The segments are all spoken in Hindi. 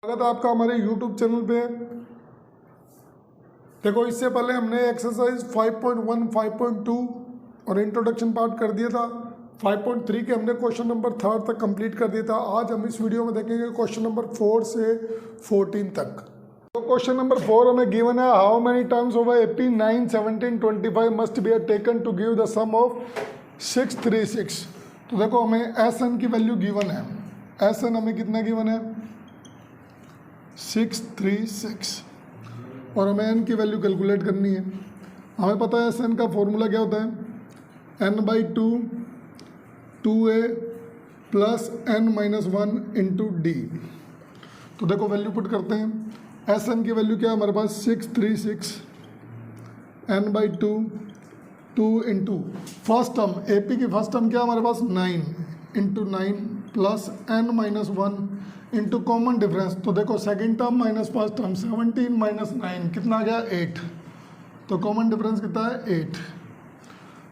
स्वागत है आपका हमारे YouTube चैनल पे। देखो, इससे पहले हमने एक्सरसाइज 5.1, 5.2 और इंट्रोडक्शन पार्ट कर दिया था। 5.3 के हमने क्वेश्चन नंबर 3 तक कंप्लीट कर दिया था। आज हम इस वीडियो में देखेंगे क्वेश्चन नंबर 4 से 14 तक। तो क्वेश्चन नंबर 4 हमें गिवन है, how many terms of AP 9, 17, 25 must be taken to give the sum of 636। तो देखो, हमें SN की वैल्यू गिवन है। SN हमें कितना गिवन है? 636 और हमें n की वैल्यू कैलकुलेट करनी है। हमें पता है SN का फॉर्मूला क्या होता है, n/2 2a plus n-1 into D. तो देखो, वैल्यू पुट करते हैं। SN की वैल्यू क्या है हमारे पास? 636 n/2 2 into first term AP की फर्स्ट टर्म क्या है हमारे पास? 9 into 9 plus n-1 into common difference. तो देखो, second term minus first term 17 minus 9 कितना आ गया? 8। तो कॉमन डिफरेंस कितना है? 8।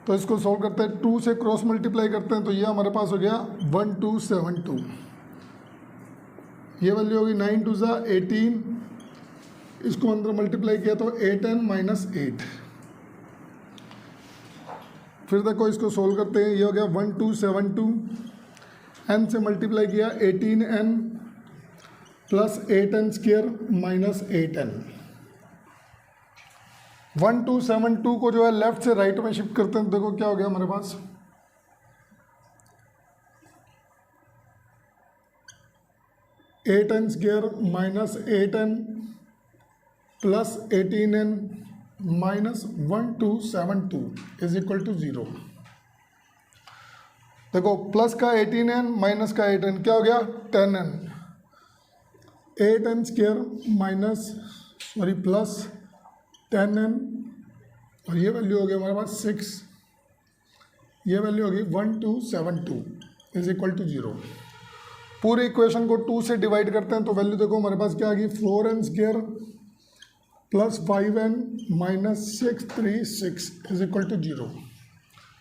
तो इसको सॉल्व करते हैं, 2 से क्रॉस मल्टीप्लाई करते हैं तो ये हमारे पास हो गया 1272। ये वैल्यू होगी 9 2 ज़ा 18, इसको अंदर मल्टीप्लाई किया तो 8n माइनस 8। फिर देखो, इसको सोल्व करते हैं, ये हो गया 1272, n से मल्टीप्लाई किया 18n plus 8n square minus 8n। 1272 को जो है लेफ्ट से राइट में शिफ्ट करते हैं तो देखो क्या हो गया हमारे पास, 8n square minus 8n plus 18n minus 1272 is equal to 0। देखो, प्लस का 18n माइनस का 8n क्या हो गया? 10n। 8n square minus plus 10n और ये वैल्यू हो गई हमारे पास 6। ये वैल्यू होगी 1272 इज इक्वल टू 0। पूरे इक्वेशन को 2 से डिवाइड करते हैं तो वैल्यू देखो हमारे पास क्या आ गई? 4n square plus 5n minus 636 is equal to 0।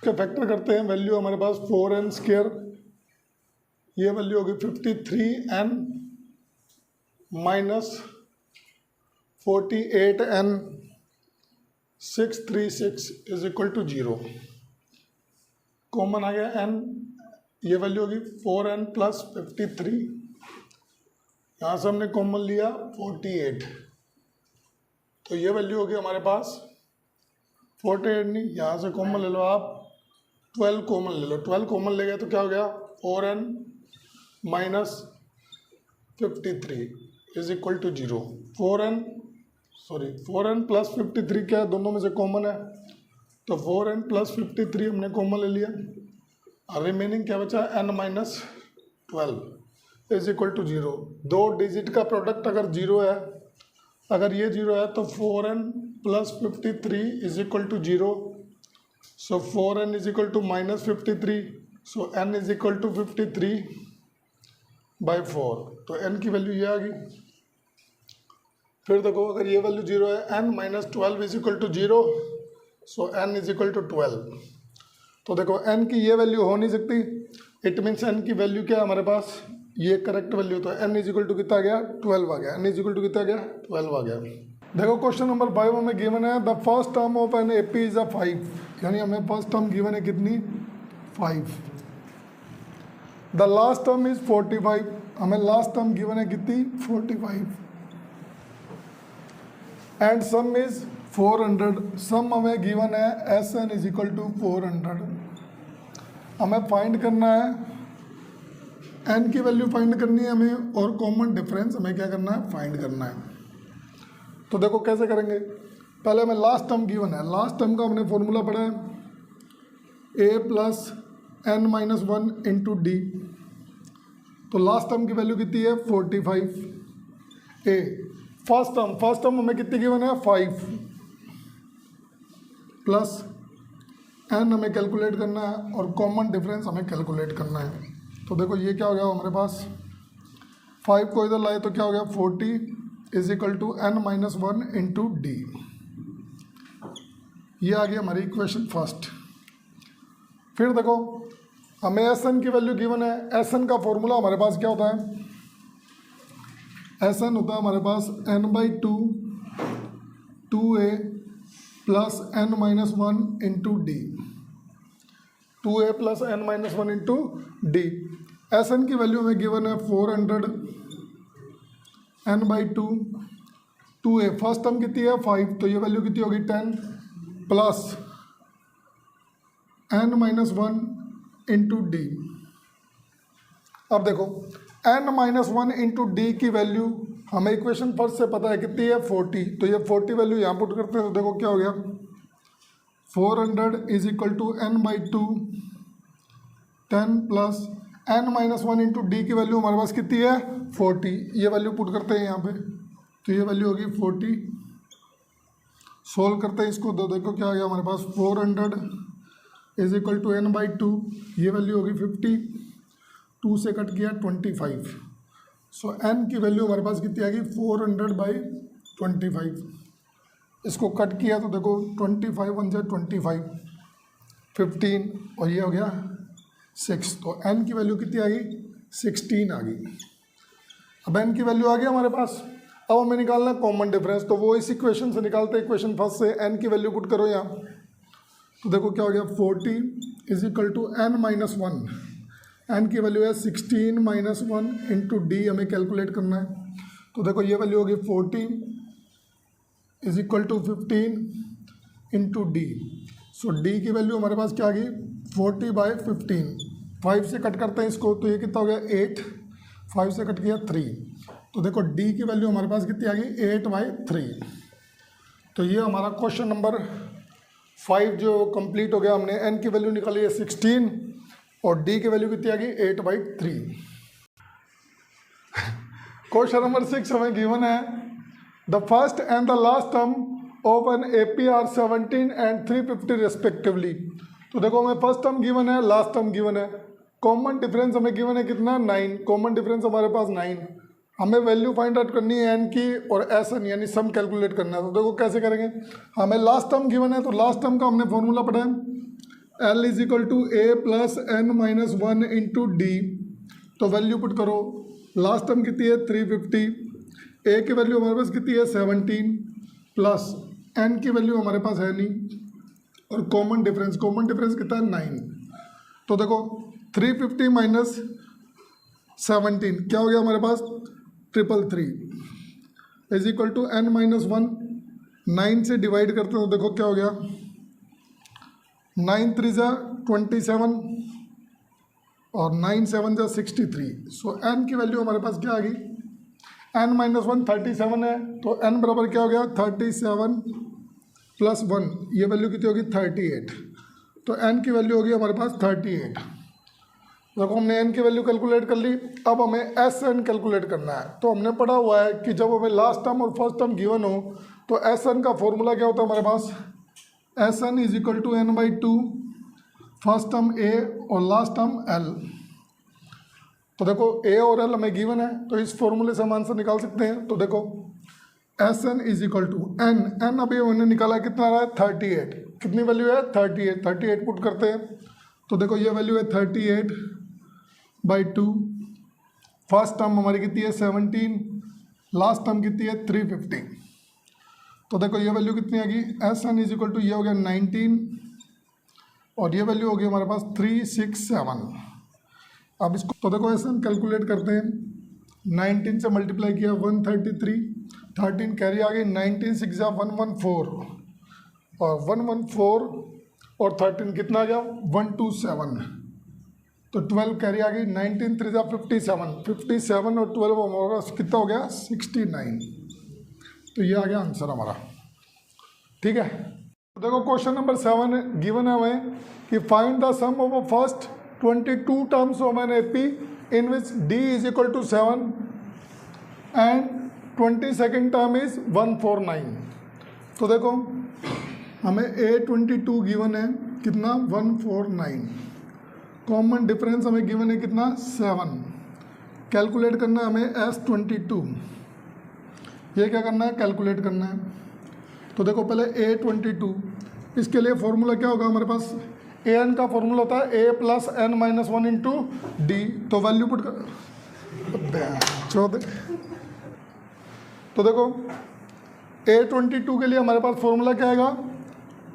इसका फैक्टर करते हैं, वैल्यू हमारे पास 4n स्क्वायर, ये वैल्यू होगी 53n minus 48n 636 is equal to 0। Common आ गया n, ये वैल्यू होगी 4n प्लस 53, यहाँ से हमने कॉमन लिया 48, तो ये वैल्यू होगी हमारे पास 48 नहीं, यहाँ से कॉमन ले लो आप 12 कॉमन ले लो। 12 कॉमन ले गए तो क्या हो गया? 4n minus 53 is equal to 0। 4n plus 53 क्या है? दोनों में से कॉमन है, तो 4n प्लस 53 हमने कॉमन ले लिया और रिमेनिंग क्या बचा? n minus 12 is equal to 0। दो डिजिट का प्रोडक्ट अगर 0 है, अगर ये 0 है तो 4n plus 53 is equal to 0। So 4n is equal to minus 53, so n is equal to 53/4। तो n की वैल्यू ये आ गई। फिर देखो, अगर ये वैल्यू 0 है, n minus 12 is equal to 0, so n is equal to 12। तो देखो, n की ये वैल्यू हो नहीं सकती, इट मीन्स n की वैल्यू क्या है हमारे पास? ये करेक्ट वैल्यू। तो n इज इक्वल टू कितना आ गया? 12 आ गया। n इज इक्वल टू कितना आ गया? 12 आ गया। देखो, क्वेश्चन नंबर 5 हमें गिवन है, the first term of an AP is a 5, यानी हमें फर्स्ट टर्म गिवन है कितनी? 5। द लास्ट टर्म इज 45, हमें लास्ट टर्म गिवन है कितनी? 45। एंड सम इज 400, सम हमें गिवन है SN इज इक्वल टू 400। हमें फाइंड करना है, n की वैल्यू फाइंड करनी है हमें, और कॉमन डिफरेंस हमें क्या करना है? फाइंड करना है। तो देखो कैसे करेंगे, पहले हमें लास्ट टर्म गिवन है, लास्ट टर्म का हमने फॉर्मूला पढ़ा है a plus n-1 into D. तो लास्ट टर्म की वैल्यू कितनी है? 45। a फर्स्ट टर्म हमें कितनी गिवन है? 5 प्लस n हमें कैलकुलेट करना है और कॉमन डिफरेंस हमें कैलकुलेट करना है। तो देखो, ये क्या हो गया हमारे पास? 5 को इधर लाए तो क्या हो गया? 40 is equal to n-1 into D. ये आ गई हमारी इक्वेशन फर्स्ट। फिर देखो, हमें SN की वैल्यू गिवन है। SN का फॉर्मूला हमारे पास क्या होता है? एस एन होता है हमारे पास n/2 2a plus n-1 into D, 2a plus n-1 into D. S N की वैल्यू हमें गिवन है 400 n/2 2a, फर्स्ट टर्म कितनी है 5, तो ये वैल्यू कितनी होगी 10 प्लस n-1 इंटू डी। अब देखो n-1 इंटू डी की वैल्यू हमें इक्वेशन फर्स्ट से पता है कितनी है 40, तो ये 40 वैल्यू यहाँ पुट करते हैं तो देखो क्या हो गया 400 is equal to n/2 10 plus n-1 into D की वैल्यू हमारे पास कितनी है 40, ये वैल्यू पुट करते हैं यहाँ पे तो ये वैल्यू होगी 40। सोल्व करते हैं इसको तो देखो क्या आ गया हमारे पास 400 इज इक्वल टू n/2, ये वैल्यू होगी 50, 2 से कट किया 25, सो n की वैल्यू हमारे पास कितनी आ गई 400/25। इसको कट किया तो देखो 25 1 से 25 15 और ये हो गया 6, तो n की वैल्यू कितनी आ गई 16 आ गई। अब n की वैल्यू आ गई हमारे पास, अब हमें निकालना है कॉमन डिफरेंस, तो वो इस इक्वेशन से निकालते हैं, इक्वेशन फर्स्ट से n की वैल्यू पुट करो यहाँ, तो देखो क्या हो गया 40 is equal to n-1, n की वैल्यू है 16 - 1 इंटू डी हमें कैलकुलेट करना है, तो देखो ये वैल्यू होगी 40 is equal to 15 into D. So D की वैल्यू हमारे पास क्या आ गई 40/15, 5 से कट करते हैं इसको तो ये कितना हो गया 8, 5 से कट किया 3, तो देखो डी की वैल्यू हमारे पास कितनी आ गई 8/3। तो ये हमारा क्वेश्चन नंबर 5 जो कंप्लीट हो गया, हमने n की वैल्यू निकाली है 16 और d की वैल्यू कितनी आ गई 8/3। क्वेश्चन नंबर 6 हमें गिवन है the first and the last term of an AP are 17 and 350 respectively. तो देखो हमें फर्स्ट टर्म गिवन है, लास्ट टर्म गिवन है, कॉमन डिफरेंस हमें गिवन है कितना 9, कॉमन डिफरेंस हमारे पास 9, हमें वैल्यू फाइंड आउट करनी है n की और SN यानी सम कैलकुलेट करना है। तो देखो कैसे करेंगे, हमें लास्ट टर्म गिवन है तो लास्ट टर्म का हमने फॉर्मूला पढ़ा है L is equal to A plus n-1 into D, तो वैल्यू पुट करो, लास्ट टर्म कितनी है 350, A की वैल्यू हमारे पास कितनी है 17 प्लस n की वैल्यू हमारे पास है नहीं और कॉमन डिफरेंस कितना है 9, तो देखो 350 माइनस 17 क्या हो गया हमारे पास 333 इज इक्वल टू n-1, 9 से डिवाइड करते हैं तो देखो क्या हो गया 9 3 जा 27 और 9 7 जा 63, सो n की वैल्यू हमारे पास क्या आ गई n-1 37 है, तो n बराबर क्या हो गया 37 प्लस 1, ये वैल्यू कितनी होगी 38, तो n की वैल्यू होगी हमारे पास 38। देखो हमने n की वैल्यू कैलकुलेट कर ली, अब हमें SN कैलकुलेट करना है। तो हमने पढ़ा हुआ है कि जब हमें लास्ट टर्म और फर्स्ट टर्म गिवन हो तो SN का फॉर्मूला क्या होता है हमारे पास, SN is equal to n/2 first term A और लास्ट टर्म L। तो देखो A और L हमें गिवन है तो इस फॉर्मूले से हम आंसर निकाल सकते हैं। तो देखो SN is equal to n अभी हमने निकाला कितना रहा है 38, कितनी वैल्यू है 38 पुट करते हैं तो देखो ये वैल्यू है 38/2, फर्स्ट टर्म हमारी कितनी है 17, लास्ट टर्म कितनी है 350, तो देखो ये वैल्यू कितनी आ गई SN इज इक्वल टू ये हो गया 19 और ये वैल्यू हो गई हमारे पास 367। अब इसको तो देखो SN कैलकुलेट करते हैं, 19 से मल्टीप्लाई किया 133, 13 कैरी आ गई, 19 6 जा 114 और 114 और 13 कितना आ गया 127, तो 12 कैरी आ गई, 19 3 जा 57 और 12 हमारा कितना हो गया 69, तो ये आ गया आंसर हमारा। ठीक है, तो देखो क्वेश्चन नंबर 7 गिवन है हमें कि find the sum of first 22 terms of an AP in which D is equal to 7 and 22nd term is 149। तो देखो हमें A22 गिवन है कितना 149, कॉमन डिफरेंस हमें गिवन है कितना 7, कैलकुलेट करना है हमें S22, ये क्या करना है कैलकुलेट करना है। तो देखो पहले A22, इसके लिए फॉर्मूला क्या होगा हमारे पास, AN का फॉर्मूला होता है A plus n-1 into D, तो वैल्यू पुट कर तो देखो A22 के लिए हमारे पास फॉर्मूला क्या आएगा,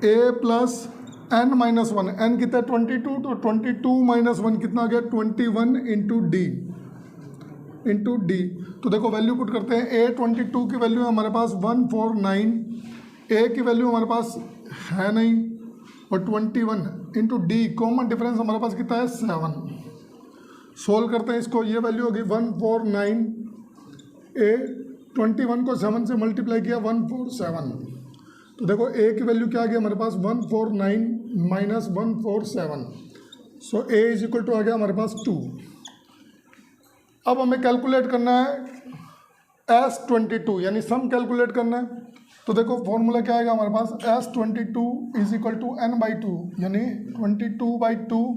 A plus n minus one, n कितना है 22, तो 22 माइनस वन कितना आ गया 21 इंटू डी। तो देखो वैल्यू पुट करते हैं, A22 की वैल्यू है हमारे पास 149, A की वैल्यू हमारे पास है नहीं, और 21 इंटू डी, कॉमन डिफरेंस हमारे पास कितना है 7। सोल्व करते हैं इसको, ये वैल्यू होगी 149, A21 को 7 से मल्टीप्लाई किया 147, तो देखो A की वैल्यू क्या आ गया हमारे पास 149 minus 147, so A is equal to आ गया हमारे पास 2। अब हमें कैलकुलेट करना है S22 यानी सम कैलकुलेट करना है। तो देखो फॉर्मूला क्या आएगा हमारे पास, S22 is equal to n/2 यानी 22/2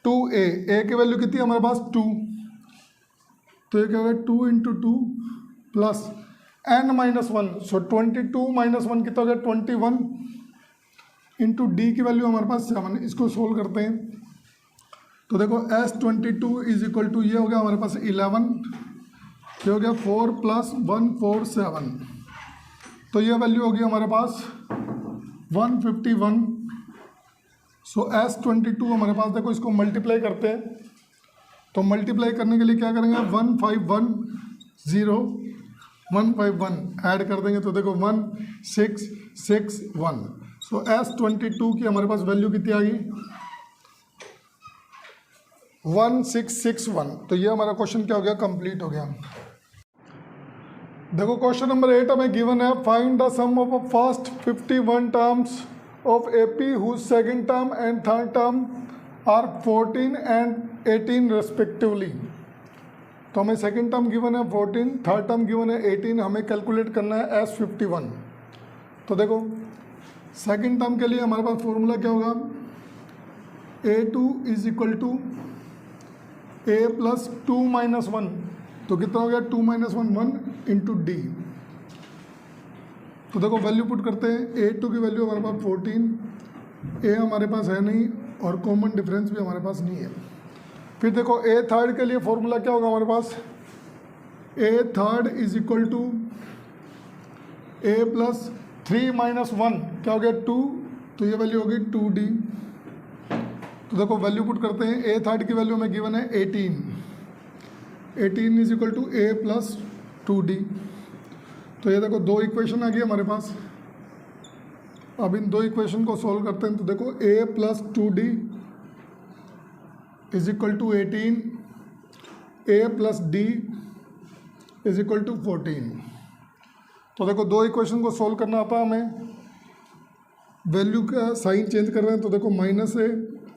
2A। A की वैल्यू कितनी है हमारे पास 2, तो ये क्या होगा 2 into 2 plus n minus one, so 22 minus one कितना हो गया 21 इंटू डी की वैल्यू हमारे पास 7। इसको सोल्व करते हैं, तो देखो S22 इज इक्वल टू ये हो गया हमारे पास 11, ये हो गया 4 प्लस 147, तो ये वैल्यू होगी हमारे पास 151। सो S22 हमारे पास देखो इसको मल्टीप्लाई करते हैं, तो मल्टीप्लाई करने के लिए क्या करेंगे 151 ऐड कर देंगे, तो देखो 1661। सो S22 की हमारे पास वैल्यू कितनी आ गई 1661। तो ये हमारा क्वेश्चन क्या हो गया, कंप्लीट हो गया। देखो क्वेश्चन नंबर 8 हमें गिवन है, find the sum of first 51 terms of AP whose second term and third term are 14 and 18 respectively। तो हमें सेकंड टर्म गिवन है 14, थर्ड टर्म गिवन है 18, हमें कैलकुलेट करना है S51। तो देखो सेकंड टर्म के लिए हमारे पास फॉर्मूला क्या होगा, A2 is equal to A plus 2 minus 1, तो कितना हो गया 2 माइनस 1 इंटू डी। तो देखो वैल्यू पुट करते हैं, A2 की वैल्यू हमारे पास 14, A हमारे पास है नहीं और कॉमन डिफरेंस भी हमारे पास नहीं है। फिर देखो A थर्ड के लिए फॉर्मूला क्या होगा हमारे पास, A third is equal to A plus 3 minus 1 क्या हो गया 2, तो ये वैल्यू होगी 2D। तो देखो वैल्यू पुट करते हैं, A थर्ड की वैल्यू हमें गिवन है 18 is equal to A plus 2D। तो ये देखो दो इक्वेशन आ गई हमारे पास। अब इन दो इक्वेशन को सॉल्व करते हैं, तो देखो A plus 2D is equal to 18, A plus D is equal to 14। तो देखो दो इक्वेशन को सॉल्व करना आता है हमें, वैल्यू का साइन चेंज कर रहे हैं, तो देखो माइनस A,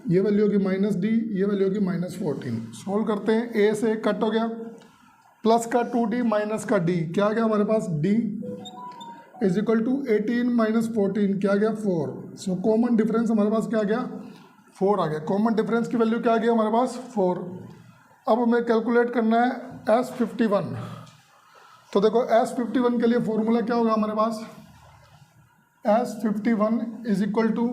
ये वैल्यू होगी माइनस D, ये वैल्यू होगी माइनस 14। सॉल्व करते हैं, A से कट हो गया, प्लस का 2D माइनस का D, क्या आ गया हमारे पास D is equal to 18 minus 14, क्या आ गया 4। सो कॉमन डिफरेंस हमारे पास क्या आ गया 4 आ गया। कॉमन डिफरेंस की वैल्यू क्या आ गई हमारे पास 4। अब हमें कैलकुलेट करना है S51। तो देखो S51 के लिए फॉर्मूला क्या होगा हमारे पास, S51 is equal to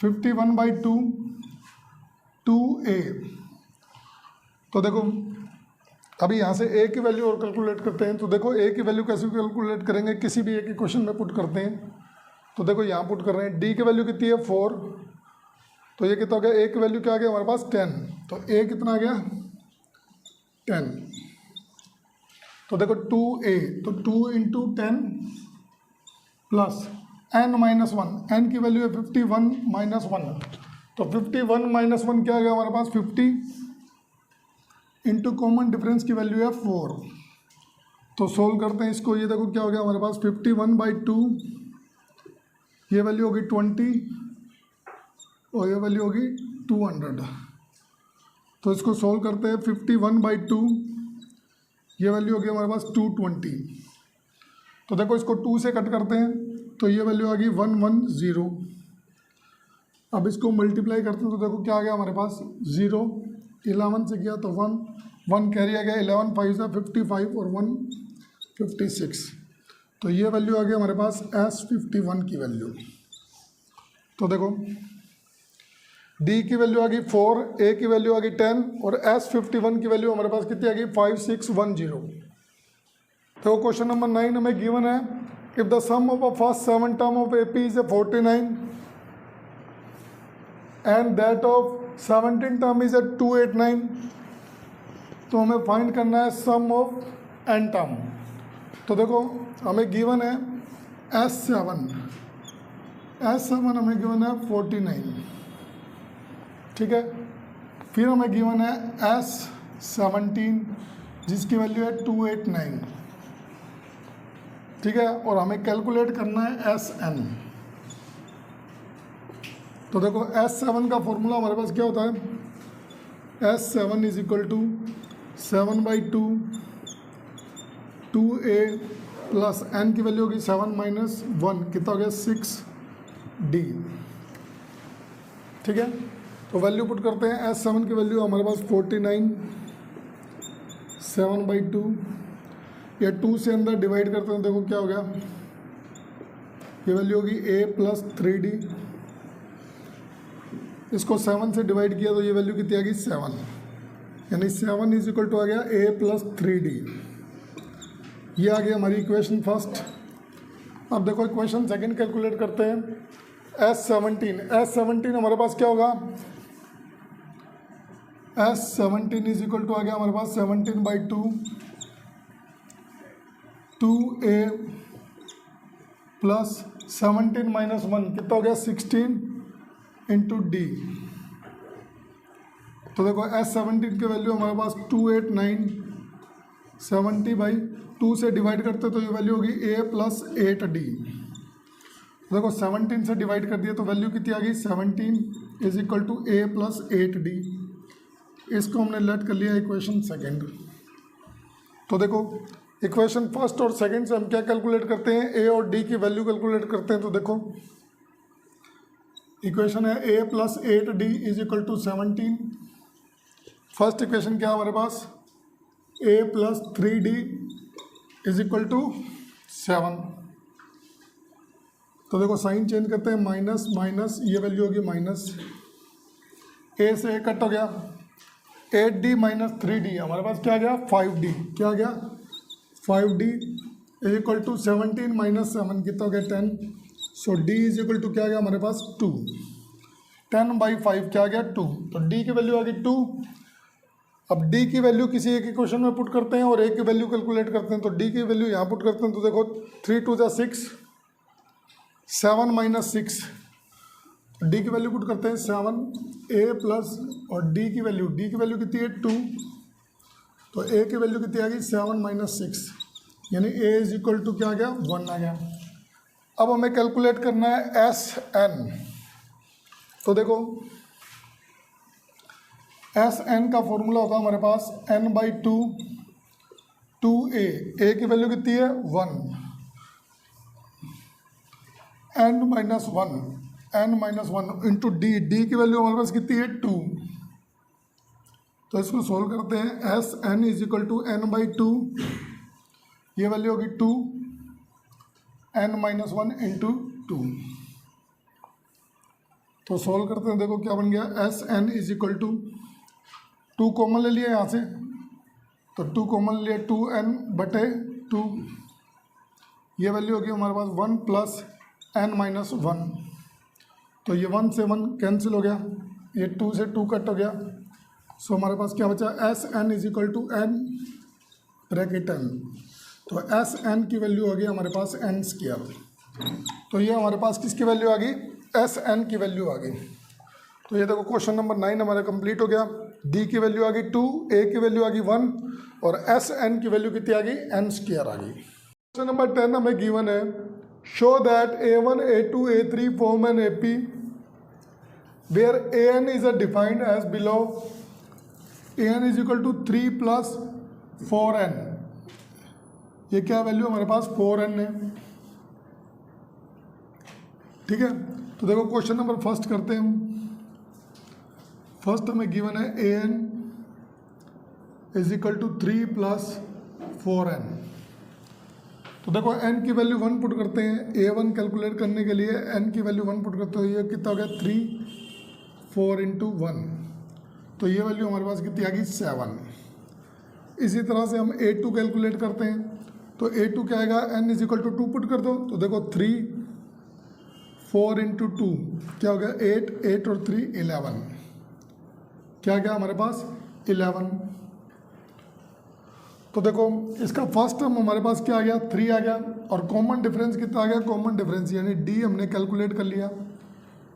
51/2 2A। तो देखो अभी यहाँ से A की वैल्यू और कैलकुलेट करते हैं। तो देखो A की वैल्यू कैसे कैलकुलेट करेंगे, किसी भी एक इक्वेशन में पुट करते हैं। तो देखो यहाँ पुट कर रहे हैं, D की वैल्यू कितनी है 4, तो ये कितना हो गया, A की वैल्यू क्या आ गया हमारे पास 10, तो A कितना आ गया 10। तो देखो 2A, तो 2 into 10 plus n minus 1, n की वैल्यू है 51 माइनस 1, तो 51 माइनस 1 क्या आ गया हमारे पास 50 इंटू कॉमन डिफरेंस की वैल्यू है 4। तो सोल्व करते हैं इसको, ये देखो क्या हो गया हमारे पास 51/2, ये वैल्यू होगी 20 और ये वैल्यू होगी 200। तो इसको सोल्व करते हैं, 51/2 ये वैल्यू होगी हमारे पास 220। तो देखो इसको 2 से कट करते हैं, तो ये वैल्यू आ गई 110। अब इसको मल्टीप्लाई करते हैं, तो देखो क्या आ गया हमारे पास 0, 11 से किया तो 1 कैरी आ गया, 11 5 से 55 और 1 56। तो ये वैल्यू आ गई हमारे पास S51 की वैल्यू। तो देखो डी की वैल्यू आ गई 4, ए की वैल्यू आ गई 10 और S51 की वैल्यू हमारे पास कितनी आ गई 5610। तो क्वेश्चन नंबर 9 हमें गिवन है, if the sum of a first 7 term of AP is 49 and that of 17 term is 289, तो हमें फाइंड करना है सम ऑफ n टर्म। तो देखो हमें गिवन है S7 हमें गिवन है 49, ठीक है। फिर हमें गिवन है S17 जिसकी वैल्यू है 289, ठीक है। और हमें कैलकुलेट करना है SN। तो देखो S7 का फॉर्मूला हमारे पास क्या होता है, S7 is equal to 7/2 2A plus N की वैल्यू होगी 7 माइनस 1, कितना हो गया 6D, ठीक है। तो वैल्यू पुट करते हैं, S7 की वैल्यू हमारे पास 49, 7/2 या 2 से अंदर डिवाइड करते हैं, देखो क्या हो गया, ये वैल्यू होगी A प्लस 3D। इसको 7 से डिवाइड किया तो ये वैल्यू कितनी आ गई 7, यानी 7 इज इक्वल टू आ गया A प्लस 3D। ये आ गया हमारी इक्वेशन फर्स्ट। अब देखो इक्वेशन सेकंड कैलकुलेट करते हैं, S17 हमारे पास क्या होगा, S17 इज इक्वल टू आ गया हमारे पास 17/2 2A प्लस 17 माइनस 1, कितना हो गया 16 इंटू D। तो देखो S17 की वैल्यू हमारे पास 289, 70/2 से डिवाइड करते तो ये वैल्यू होगी A प्लस 8D। देखो 17 से डिवाइड कर दिया तो वैल्यू कितनी आ गई 17 is equal to A plus 8D। इसको हमने लेट कर लिया इक्वेशन सेकंड। तो देखो इक्वेशन फर्स्ट और सेकंड से हम क्या कैलकुलेट करते हैं, A और D की वैल्यू कैलकुलेट करते हैं। तो देखो इक्वेशन है A plus 8D is equal to 17। First equation क्या है हमारे पास, A plus 3D is equal to 7। तो देखो साइन चेंज करते हैं, माइनस माइनस ये वैल्यू होगी माइनस, A से A कट हो गया, 8D माइनस 3D हमारे पास क्या आ गया 5D, क्या आ गया 5D is equal to 17 minus 7, कितना हो गया 10। सो D इज इक्वल टू क्या आ गया हमारे पास 2, 10/5 क्या आ गया 2। तो D की वैल्यू आ गई 2। अब D की वैल्यू किसी एक इक्वेशन में पुट करते हैं और A की वैल्यू कैलकुलेट करते हैं। तो D की वैल्यू यहाँ पुट करते हैं, तो देखो 3 2 जा 6, 7 माइनस 6, D की वैल्यू पुट करते हैं 7, A प्लस और D की वैल्यू कितनी है 2, तो A की वैल्यू कितनी आ गई 7 माइनस 6, यानी A इज इक्वल टू क्या आ गया 1 आ गया। अब हमें कैलकुलेट करना है SN। तो देखो SN का फॉर्मूला होता है हमारे पास n/2 2A, A की वैल्यू कितनी है 1, n माइनस 1 इंटू D की वैल्यू हमारे पास कितनी है 2। तो इसको सोल्व करते हैं, SN is equal to n/2, ये वैल्यू होगी 2, n माइनस 1 इंटू 2। तो सोल्व करते हैं, देखो क्या बन गया, SN is equal to 2 common ले लिया यहाँ से, तो 2 कॉमन ले लिया 2n/2, ये वैल्यू होगी हमारे पास 1 प्लस n माइनस 1। तो ये 1 से 1 कैंसिल हो गया, ये 2 से 2 कट हो गया। सो हमारे पास क्या बचा, SN is equal to n bracket n। तो SN की वैल्यू आ गई हमारे पास n²। तो ये हमारे पास किसकी वैल्यू आ गई, SN की वैल्यू आ गई। तो ये देखो क्वेश्चन नंबर 9 हमारा कंप्लीट हो गया। D की वैल्यू आ गई 2, A की वैल्यू आ गई 1 और SN की वैल्यू कितनी आ गई n² आ गई। क्वेश्चन नंबर 10 हमें गिवन है, show that A1 A2 A3 form an AP where AN is defined as below, AN is equal to 3 plus 4n। ये क्या वैल्यू हमारे पास 4n है, ठीक है। तो देखो क्वेश्चन नंबर फर्स्ट करते हैं हम। फर्स्ट हमें गिवन है AN is equal to 3 plus 4n। तो देखो n की वैल्यू 1 पुट करते हैं, A1 कैलकुलेट करने के लिए n की वैल्यू 1 पुट करते हो, ये कितना हो गया 3, 4 इंटू 1, तो ये वैल्यू हमारे पास कितनी आ गई 7। इसी तरह से हम A2 कैलकुलेट करते हैं, तो A2 क्या आएगा, n is equal to 2 put कर दो, तो देखो 3 4 इंटू 2 क्या हो गया 8, 8 और 3 11, क्या गया हमारे पास 11। तो देखो इसका फर्स्ट टर्म हमारे पास क्या आ गया 3 आ गया, और कॉमन डिफरेंस कितना आ गया, कॉमन डिफरेंस यानी D हमने कैलकुलेट कर लिया,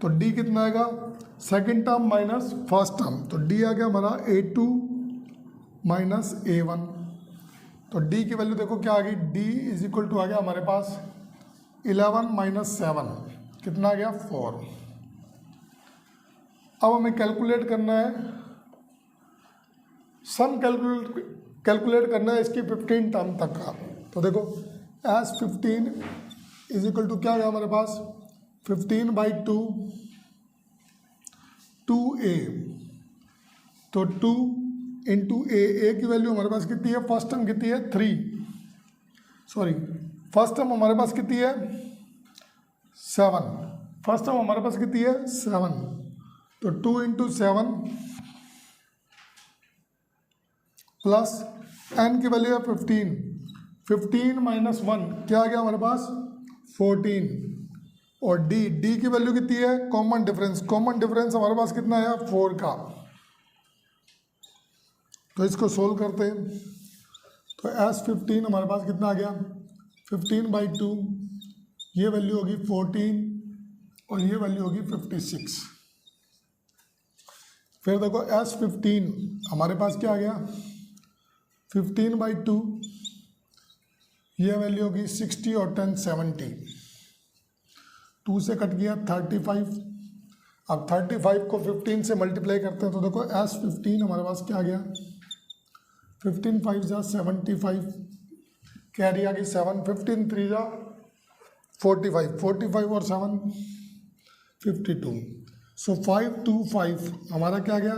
तो D कितना आएगा second term minus first term, तो D आ गया हमारा A2 माइनस A1, तो D की वैल्यू देखो क्या आ गई, D इज इक्वल टू आ गया हमारे पास 11 माइनस 7, कितना आ गया 4। अब हमें कैलकुलेट करना है सम, कैलकुलेट करना है इसकी 15 टर्म तक का, तो देखो एस 15 इज इक्वल टू क्या हो गया हमारे पास 15/2 2a, तो 2 इंटू ए की वैल्यू हमारे पास कितनी है, फर्स्ट टर्म कितनी है 3, सॉरी फर्स्ट टर्म हमारे पास कितनी है 7, फर्स्ट टर्म हमारे पास कितनी है 7, तो 2 इंटू 7 प्लस n की वैल्यू है 15, 15 माइनस 1 क्या आ गया हमारे पास 14, और d की वैल्यू कितनी है, कॉमन डिफरेंस हमारे पास कितना है 4 का, तो इसको सोल्व करते हैं, तो S15 हमारे पास कितना आ गया 15/2, ये वैल्यू होगी 14 और ये वैल्यू होगी 56। फिर देखो S15 हमारे पास क्या आ गया 15/2, ये वैल्यू होगी 60 और 10 70, 2 से कट गया 35, अब 35 को 15 से मल्टीप्लाई करते हैं, तो देखो S15 हमारे पास क्या आ गया 15 5 जा 75, कैरी आ गई 7, 15 3 जा 45, 45 और 7 52, सो 525 हमारा क्या आ गया,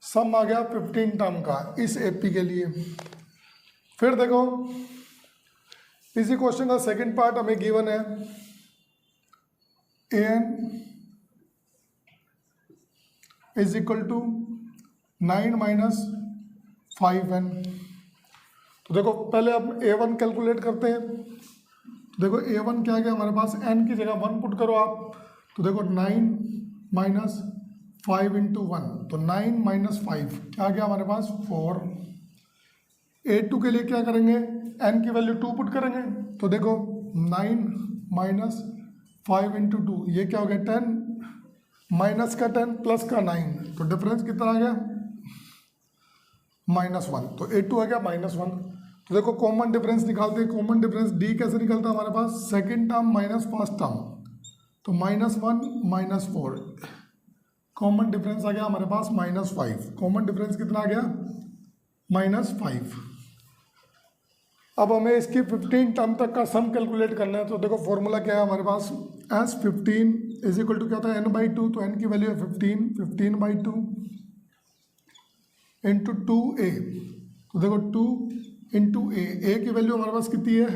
सम आ गया 15 टर्म का इस एपी के लिए। फिर देखो इसी क्वेश्चन का सेकंड पार्ट हमें गिवन है, an is equal to 9 minus 5n, तो देखो पहले अब a1 कैलकुलेट करते हैं, तो देखो a1 क्या गया हमारे पास, n की जगह 1 पुट करो आप, तो देखो 9 माइनस 5 इंटू 1, तो 9 माइनस 5 क्या गया हमारे पास 4। a2 के लिए क्या करेंगे, n की वैल्यू 2 पुट करेंगे, तो देखो 9 माइनस 5 इंटू 2 ये क्या हो गया 10, माइनस का 10 प्लस का 9, तो डिफरेंस कितना आ गया -1, तो A2 आ गया -1। तो देखो कॉमन डिफरेंस निकालते हैं, कॉमन डिफरेंस D कैसे निकलता है हमारे पास, second term minus first term, तो -1 -4, कॉमन डिफरेंस आ गया हमारे पास -5, कॉमन डिफरेंस कितना आ गया -5। अब हमें इसकी 15 टर्म तक का सम कैलकुलेट करना है, तो देखो फॉर्मूला क्या है हमारे पास, S15 इज इक्वल टू क्या होता है n/2, तो n की वैल्यू है 15/2 इंटू 2a, तो देखो 2 इंटू a की वैल्यू हमारे पास कितनी है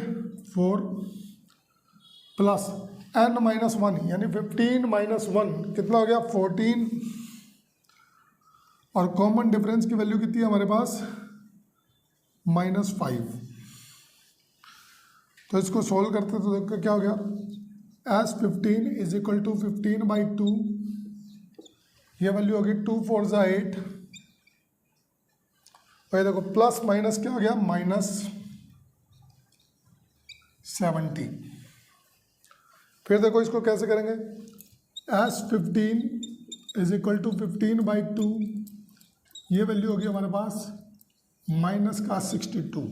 4, प्लस n माइनस 1 यानी 15 माइनस 1 कितना हो गया 14, और कॉमन डिफरेंस की वैल्यू कितनी है हमारे पास -5। तो इसको सोल्व करते तो देखो क्या हो गया, S15 इज इक्वल टू 15/2, ये वैल्यू होगी 2 4 ज़ा 8, और देखो प्लस माइनस क्या हो गया -70। फिर देखो इसको कैसे करेंगे, S15 इज इक्वल टू 15/2, ये वैल्यू होगी हमारे पास माइनस का 62,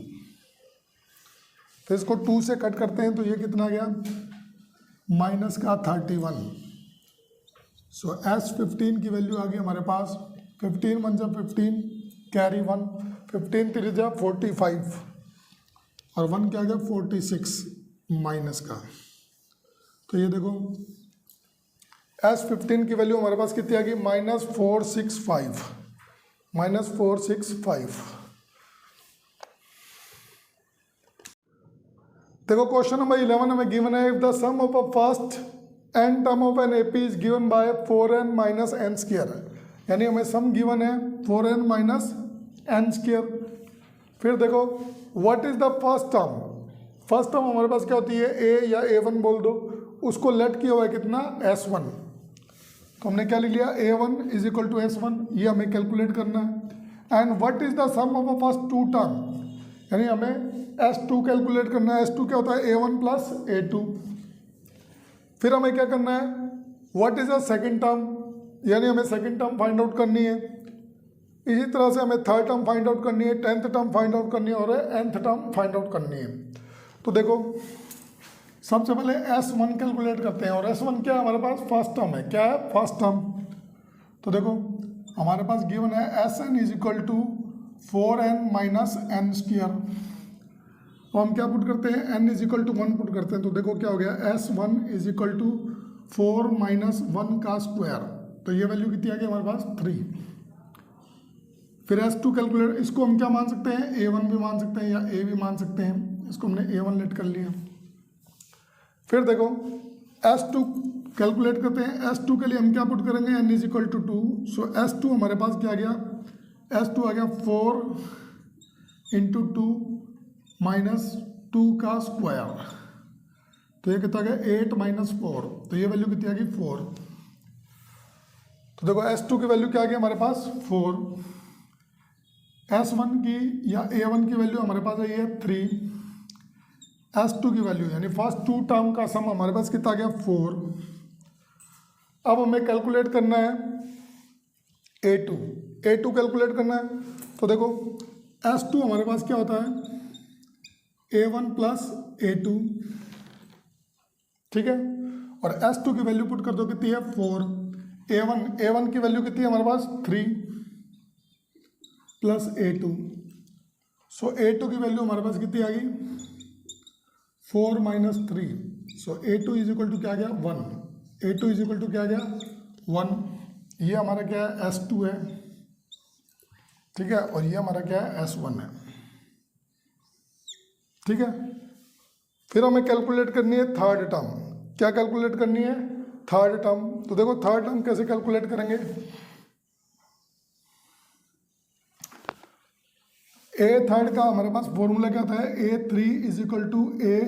फिर इसको 2 से कट करते हैं, तो ये कितना गया माइनस का 31, सो S15 की वैल्यू आ गई हमारे पास 15 1 जा 15, कैरी 1, 15 3 जा 45, और 1 क्या गया 46 माइनस का, तो ये देखो S15 की वैल्यू हमारे पास कितनी आ गई -465, -465। देखो क्वेश्चन नंबर 11 हमें गिवन है, if the sum of a first N term of an AP is given by 4n minus N square, यानी हमें सम गिवन है 4n माइनस एन स्क्वायर। फिर देखो what is the first term, first term हमारे पास क्या होती है, a या a1 बोल दो, उसको लेट किया हुआ है कितना, s1, तो हमने क्या लिख लिया, a1 is equal to s1, ये हमें कैलकुलेट करना है। And what is the sum of a first two term, यानी हमें s2 कैलकुलेट करना है। s2 क्या होता है, a1 प्लस a2। फिर हमें क्या करना है, what is the second term, यानी हमें सेकेंड टर्म फाइंड आउट करनी है। इसी तरह से हमें थर्ड टर्म फाइंड आउट करनी है, 10th टर्म फाइंड आउट करनी है और nth टर्म फाइंड आउट करनी है। तो देखो सबसे पहले s1 कैलकुलेट करते हैं, और s1 क्या है हमारे पास, फर्स्ट टर्म है, क्या है, फर्स्ट टर्म। तो देखो हमारे पास गिवन है sn is equal to 4n minus N square, तो हम क्या पुट करते हैं, n is equal to 1 put करते हैं। तो देखो क्या हो गया, s1 is equal to 4 minus 1 का स्क्वायर, तो ये वैल्यू कितनी आ गई हमारे पास, 3। फिर s2 कैलकुलेट, इसको हम क्या मान सकते हैं, a1 भी मान सकते हैं या a भी मान सकते हैं, इसको हमने a1 लेट कर लिया। फिर देखो s2 कैलकुलेट करते हैं, s2 के लिए हम क्या पुट करेंगे, n is equal to 2, so s2 हमारे पास क्या आ गया, s2 आ गया 4 इंटू 2 माइनस 2 का स्क्वायर, तो ये कितना आ गया 8 माइनस 4, तो ये वैल्यू कितनी आ गई 4। तो देखो s2 की वैल्यू क्या आ गई हमारे पास 4, s1 की या a1 की वैल्यू हमारे पास आई है 3, s2 की वैल्यू यानी फर्स्ट टू टर्म का सम हमारे पास कितना आ गया 4। अब हमें कैलकुलेट करना है a2, a2 कैलकुलेट करना है। तो देखो s2 हमारे पास क्या होता है, a1 प्लस a2, ठीक है, और s2 की वैल्यू पुट कर दो कितनी है 4, a1 की वैल्यू कितनी है हमारे पास 3 प्लस a2, सो a2 की वैल्यू हमारे पास कितनी आ गई 4 minus 3, so a2 is equal to क्या आ गया 1, a2 इज इक्वल टू क्या आ गया 1, ये हमारा क्या है s2 है, ठीक है, और ये हमारा क्या है s1 है, ठीक है। फिर हमें कैलकुलेट करनी है थर्ड टर्म, क्या कैलकुलेट करनी है, थर्ड टर्म। तो देखो थर्ड टर्म कैसे कैलकुलेट करेंगे, ए थर्ड का हमारे पास फॉर्मूला क्या था, a3 is equal to a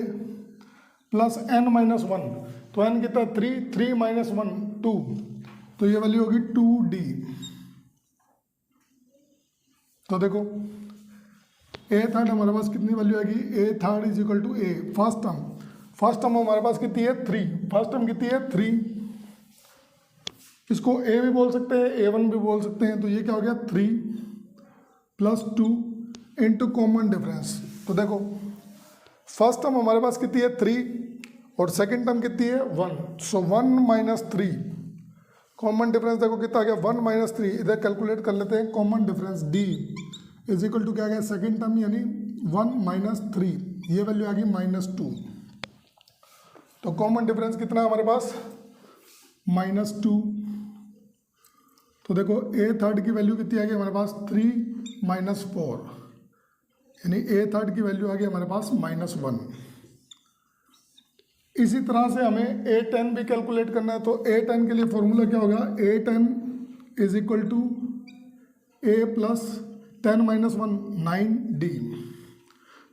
plus n minus 1, तो n कितना 3 माइनस 1 2, तो ये वैल्यू होगी 2d। तो देखो ए थर्ड हमारे पास कितनी वैल्यू आएगी, a third is equal to a, first term हमारे पास कितनी है 3, फर्स्ट टर्म कितनी है 3, इसको ए भी बोल सकते हैं a1 भी बोल सकते हैं, तो ये क्या हो गया 3 प्लस 2 इंटू कॉमन डिफरेंस। तो देखो फर्स्ट टर्म हमारे पास कितनी है 3 और सेकेंड टर्म कितनी है 1, सो 1 माइनस 3, कॉमन डिफरेंस देखो कितना आ गया 1 माइनस 3, इधर कैलकुलेट कर लेते हैं common difference d is equal to क्या आ गया सेकेंड टर्म यानी 1 माइनस 3, ये वैल्यू आ गई माइनस 2, तो कॉमन डिफरेंस कितना है हमारे पास माइनस 2। तो देखो ए थर्ड की वैल्यू कितनी आ गई हमारे पास 3 माइनस 4, यानी ए थर्ड की वैल्यू आ गई हमारे पास माइनस 1। इसी तरह से हमें a10 भी कैलकुलेट करना है, तो a10 के लिए फॉर्मूला क्या होगा, a10 is equal to a plus 10 minus 1 9d।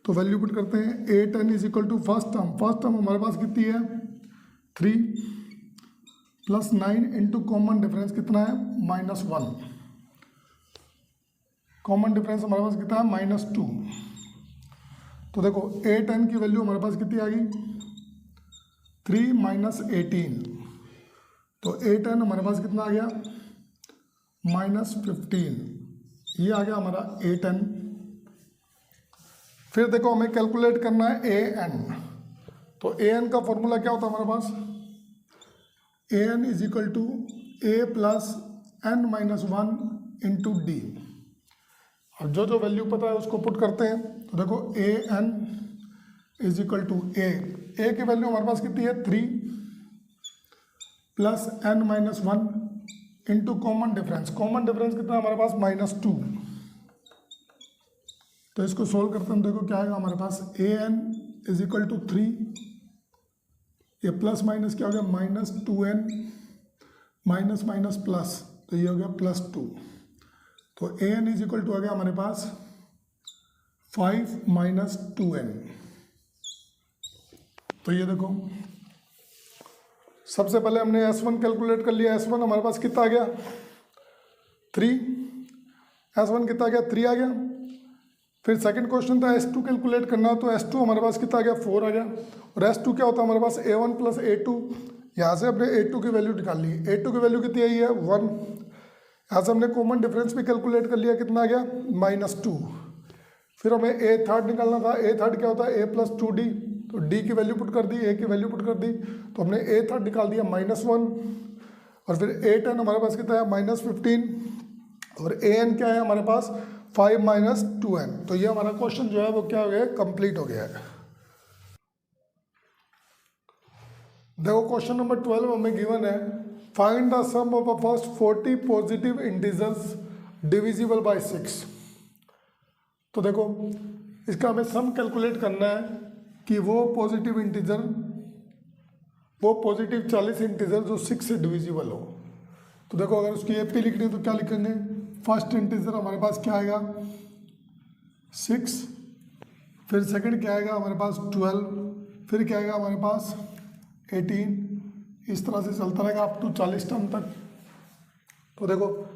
तो वैल्यू पुट करते हैं, a10 is equal to first term हमारे पास कितनी है 3 प्लस 9 इंटू कॉमन डिफरेंस कितना है माइनस 1, कॉमन डिफरेंस हमारे पास कितना है माइनस 2। तो देखो a10 की वैल्यू हमारे पास कितनी आ गई 3 माइनस 18, तो a10 हमारे पास कितना आ गया माइनस 15, ये आ गया हमारा a10। फिर देखो हमें कैलकुलेट करना है an, तो an का फॉर्मूला क्या होता है हमारे पास, an is equal to a plus n minus 1 into D. अब जो वैल्यू पता है उसको पुट करते हैं, तो देखो an is equal to a की वैल्यू हमारे पास कितनी है 3 plus n minus 1 into common difference कितना है हमारे पास माइनस 2। तो इसको सोल्व करते हैं, देखो क्या आएगा हमारे पास an इज इक्वल टू 3 ये प्लस माइनस क्या हो गया, -2n माइनस माइनस प्लस, तो ये हो गया +2। तो an इज इक्वल टू आ गया हमारे पास 5 - 2n। तो ये देखो सबसे पहले हमने S1 कैलकुलेट कर लिया। S1 हमारे पास कितना आ गया, 3। S1 कितना आ गया, 3 आ गया। फिर सेकंड क्वेश्चन था S2 कैलकुलेट करना, तो S2 हमारे पास कितना आ गया, 4 आ गया। और S2 क्या होता है हमारे पास, A1 + A2। यहाँ से हमने A2 की वैल्यू निकाल ली। A2 की वैल्यू कितनी आई है, 1। यहाँ से हमने कॉमन डिफरेंस भी कैलकुलेट कर लिया, कितना आ गया, -2। फिर हमें A थर्ड निकालना था। A थर्ड क्या होता है, A + 2D। तो D की वैल्यू पुट कर दी, A की वैल्यू पुट कर दी, तो हमने A थर्ड निकाल दिया -1। और फिर A10 हमारे पास कितना है, -15। और AN क्या है हमारे पास, 5 - 2n। तो ये हमारा क्वेश्चन जो है वो क्या हो गया, कंप्लीट हो गया है। देखो क्वेश्चन नंबर 12 हमें गिवन है, find the sum of the first 40 positive integers divisible by 6। तो देखो इसका हमें सम कैलकुलेट करना है कि वो पॉजिटिव 40 इंटीजर जो 6 से डिविजिबल हो। तो देखो अगर उसकी AP लिखनी है तो क्या लिखेंगे, फर्स्ट इंटीजर हमारे पास क्या आएगा, 6। फिर सेकंड क्या आएगा हमारे पास, 12। फिर क्या आएगा हमारे पास, 18। इस तरह से चलता रहेगा अप टू 40 टर्म तक। तो देखो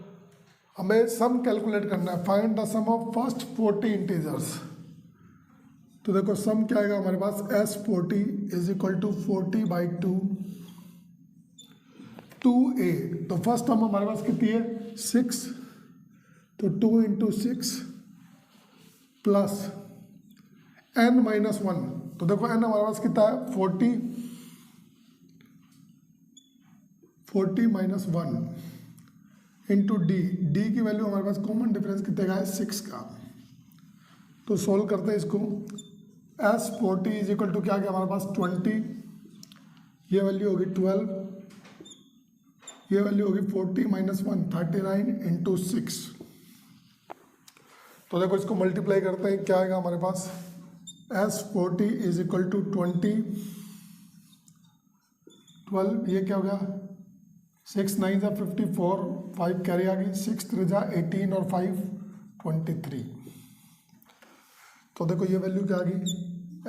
हमें सम कैलकुलेट करना है, find the sum of first 40 integers. तो देखो सम क्या आएगा हमारे पास, S40 = 40/2 2a। तो फर्स्ट टर्म हमारे पास कितनी है, 6। तो 2 × 6 प्लस n - 1। तो देखो n हमारे पास कितना है, 40 - 1 इंटू D की वैल्यू हमारे पास कॉमन डिफरेंस कितने का है, 6 का। तो सोल्व करते हैं इसको। S40 = क्या गया हमारे पास, 20। ये वैल्यू होगी 12। ये वैल्यू होगी 40 - 1 39 × 6। तो देखो इसको मल्टीप्लाई करते हैं, क्या आएगा हमारे पास, S40 = 20 12। ये क्या हो गया, 6 × 9 = 54, 5 कैरी आ गई, 6 × 3 = 18 और 5 23। तो देखो ये वैल्यू क्या आ गई,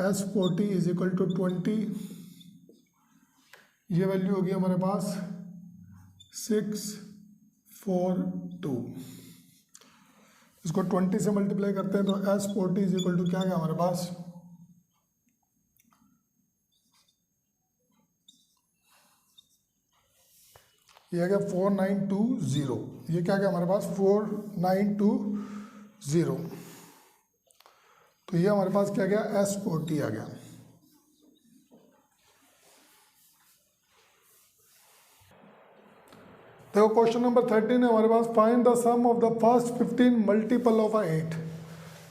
S40 = 20। ये वैल्यू होगी हमारे पास 642। इसको 20 से मल्टीप्लाई करते हैं तो S40 = क्या गया हमारे पास, ये आ गया 4920। ये क्या गया हमारे पास, 4920। तो ये हमारे पास क्या गया, S40 आ गया। देखो क्वेश्चन नंबर 13 है हमारे पास, find the sum of the first 15 multiple of 8।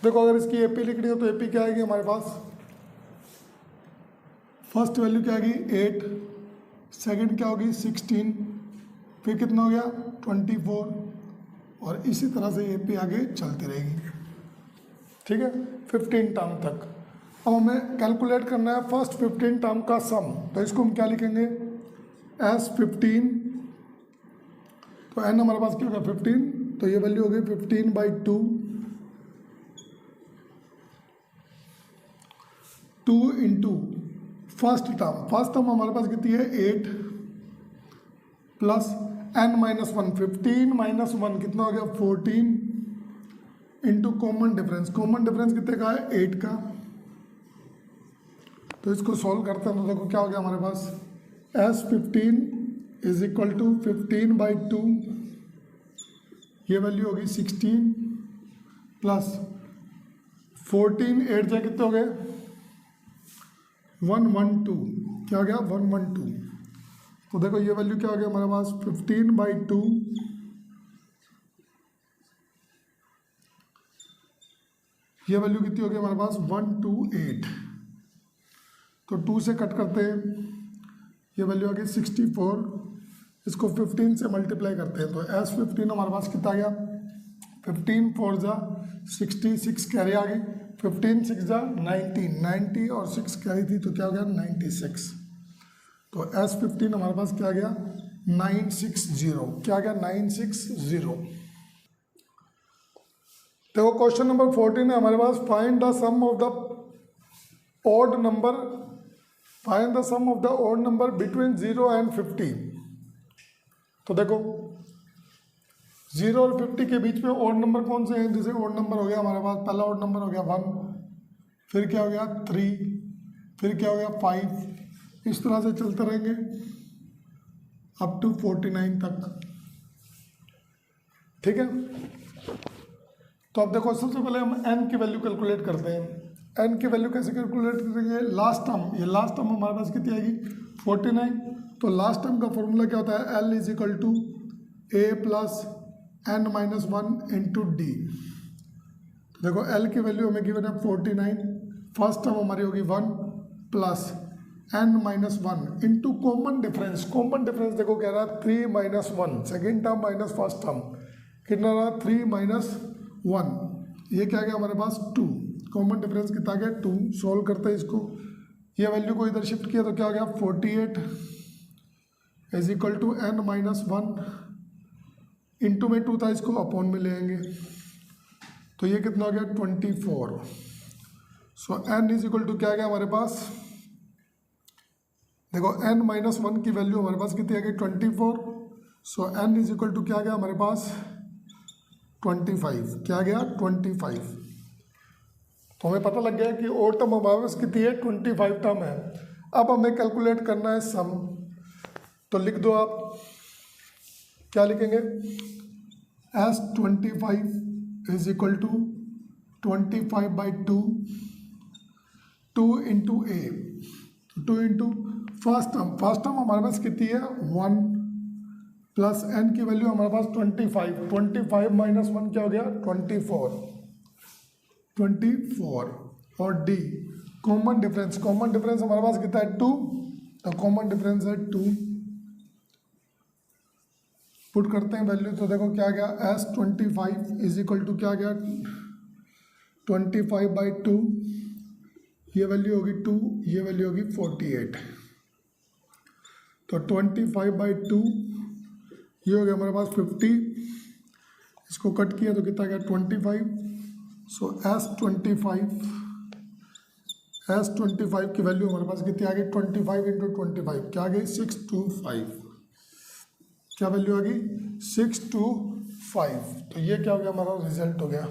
देखो अगर इसकी AP लिखनी हो तो AP क्या आएगी हमारे पास, फर्स्ट वैल्यू क्या आएगी, 8। सेकंड क्या होगी, 16। फिर कितना हो गया, 24। और इसी तरह से AP आगे चलती रहेगी, ठीक है, 15 टर्म तक। अब हमें कैलकुलेट करना है फर्स्ट 15 टर्म का सम। तो इसको हम क्या लिखेंगे, S15। तो n हमारे पास क्या होगा, 15। तो ये वैल्यू होगी 15/2 2 इंटू फर्स्ट टर्म हमारे पास कितनी है, 8 प्लस n - 1 15 - 1 कितना हो गया, 14 इंटू कॉमन डिफरेंस कितने का है, 8 का। तो इसको सॉल्व करते हैं तो देखो क्या हो गया हमारे पास, S15 = 15/2। ये वैल्यू होगी 16 प्लस 14 8 जा कितने हो गए, 112। क्या हो गया, 112। तो देखो ये वैल्यू क्या हो गया हमारे पास, 15/2 ये वैल्यू कितनी होगी हमारे पास, 128। तो 2 से कट करते हैं, ये वैल्यू आ गई 64। इसको 15 से मल्टीप्लाई करते हैं तो S15 हमारे पास कितना आ गया, 15 4 जा 60, 6 कैरी आ गई, 15 6 जा 90 और 6 कैरी थी तो क्या हो गया, 96। तो S15 हमारे पास क्या गया 960, क्या गया 960। देखो क्वेश्चन नंबर 14 है हमारे पास, find the sum of the odd number, find the sum of the odd number between 0 and 50। तो देखो 0 और 50 के बीच में ऑड नंबर कौन से हैं? जैसे ऑड नंबर हो गया हमारे पास, पहला ऑड नंबर हो गया 1, फिर क्या हो गया 3, फिर क्या हो गया 5, इस तरह से चलते रहेंगे अप टू 49 तक। ठीक है, तो अब देखो सबसे पहले हम n की वैल्यू कैलकुलेट करते हैं। n की वैल्यू कैसे कैलकुलेट करेंगे? लास्ट टर्म, ये लास्ट टर्म हमारे पास कितनी आएगी 49। तो लास्ट टर्म का फॉर्मूला क्या होता है? L is equal to a plus n minus 1 into D. देखो L की वैल्यू हमें गिवन है 49, फर्स्ट टर्म हमारी होगी 1 plus n minus 1 into common difference. Common difference देखो क्या रहा 3 minus 1, second term minus first term कितना रहा 3 माइनस 1, ये क्या गया हमारे पास 2। कॉमन डिफरेंस कितना गया 2। सॉल्व करते हैं इसको, ये वैल्यू को इधर शिफ्ट किया तो क्या हो गया 48 is equal to n minus 1, into में 2 था, इसको अपॉन में ले आएंगे तो ये कितना हो गया 24। सो n इज इक्वल टू क्या गया हमारे पास, देखो n माइनस 1 की वैल्यू हमारे पास कितनी आ गई 24। सो n इज इक्वल टू क्या गया हमारे पास 25, क्या गया 25। तो हमें पता लग गया कि और टर्म हमारे पास कितनी है 25 टर्म है। अब हमें कैलकुलेट करना है सम, तो लिख दो आप, क्या लिखेंगे S25 is equal to 25/2, 2 into A, 2 into first term हमारे पास कितनी है 1 प्लस n की वैल्यू हमारे पास 25 माइनस 1 क्या हो गया 24 और d common difference, common difference हमारे पास कितना है 2, तो कॉमन डिफरेंस है 2, पुट करते हैं वैल्यू तो देखो क्या गया S25 इज इक्वल टू क्या गया 25/2, ये वैल्यू होगी 2, ये वैल्यू होगी 48। तो 25/2 ये हो गया हमारे पास 50, इसको कट किया तो कितना गया 25। सो S25 की वैल्यू हमारे पास कितनी आ गई 25 इंटू 25 क्या आ गई 625, क्या वैल्यू आ गई 625। तो ये क्या हो गया हमारा रिजल्ट हो गया।